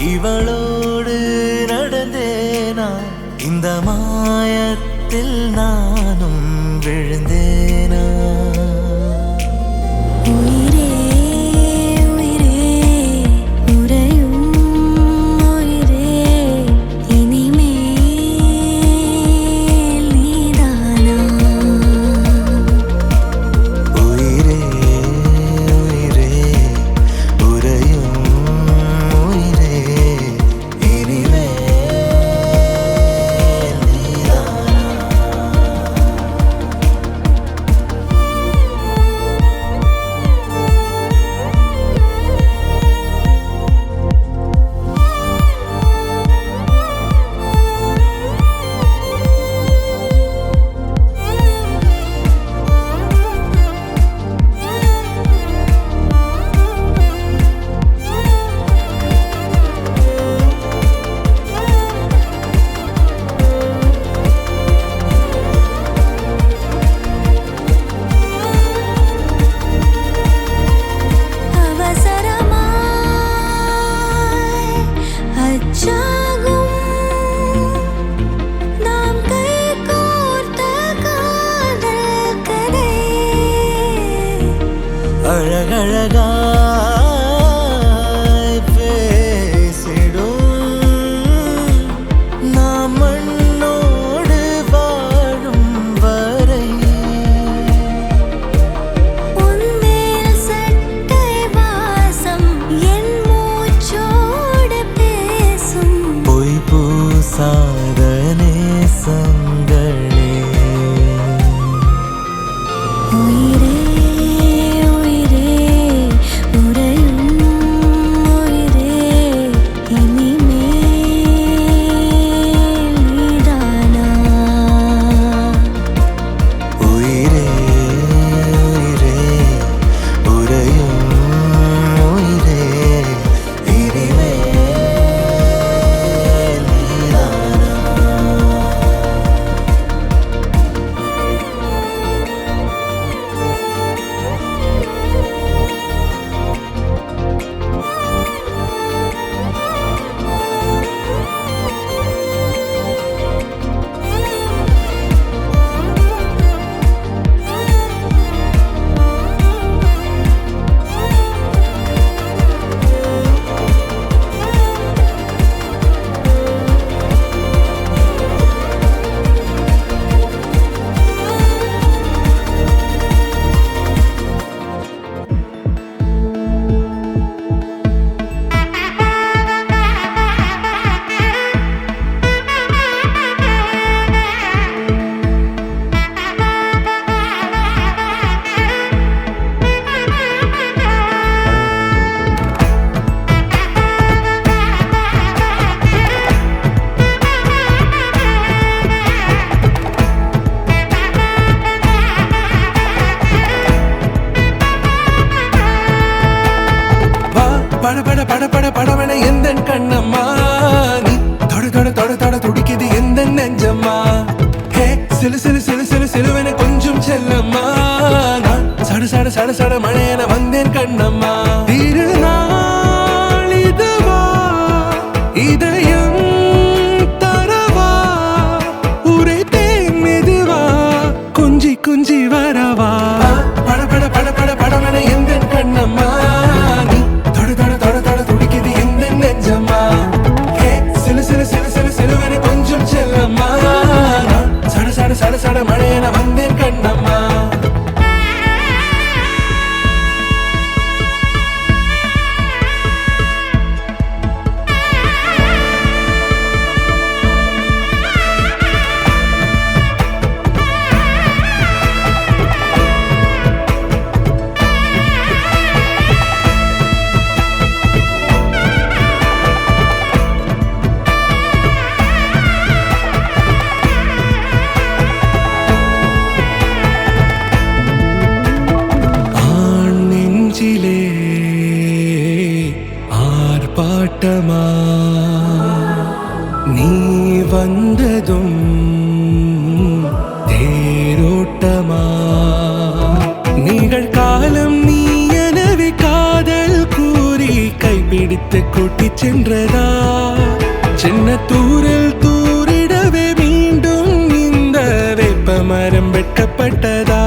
இவளோடு நடந்தேனா இந்த மாயத்தில் நானும் விழுந்தேனா உயிரே உயிரே உறையும் உயிரே இனிமேல் நீதானா உயிரே உயிரே உறையும் உயிரே இனிமேல் நீதானா அச்சாகும் நாம் கைகோர்த்த காதல் கதை அழகழகாய் பேசிடும் நாம் மண்ணோடு வாழும் வரை உன்மேல் சட்டை வாசம் என் மூச்சோடு பேசும் பொய் பூசாத நேசங்களே உயிரே உயிரே உறையும் உயிரே இனிமேல் நீதானா உயிரே உயிரே உறையும் உயிரே இனிமேல் நீதானா பட பட பட பட படவன எந்த கண்ணம்மா நீ தொட தொட தொட தொட துடிக்குது எந்த நெஞ்சம்மா ஹே சிலு சிலு சிலு சிலு சிலுவன கொஞ்சம் செல்லம்மா நான் சட சட சட சட மழையன வந்தேன் கண்ணம்மா திருநாள் இதுவா இதயம் தரவா உரைத்தேன் மெதுவா கொஞ்சி கொஞ்சி வரவா பட பட பட பட படவன எந்த கண்ணம்மா நீ தொட தொட தொட தொட துடிக்குது எந்த நெஞ்சம்மா ஹே சிலு சிலு சிலு சிலு சிலுவன கொஞ்சம் செல்லம்மா நான் சட சட சட சட மழையன வந்தேன் கண்ணம்மா ஆர்ப்பாட்டமா நீ வந்ததும் தேரோட்டமா நிகழ்காலம் நீ எனவே காதல் கூறி கைப்பிடி பிடித்து கூட்டிச் சென்றதா சின்ன தூரில் தூரிடவே மீண்டும் இந்த வேப்ப மரம் வெட்கப்பட்டதா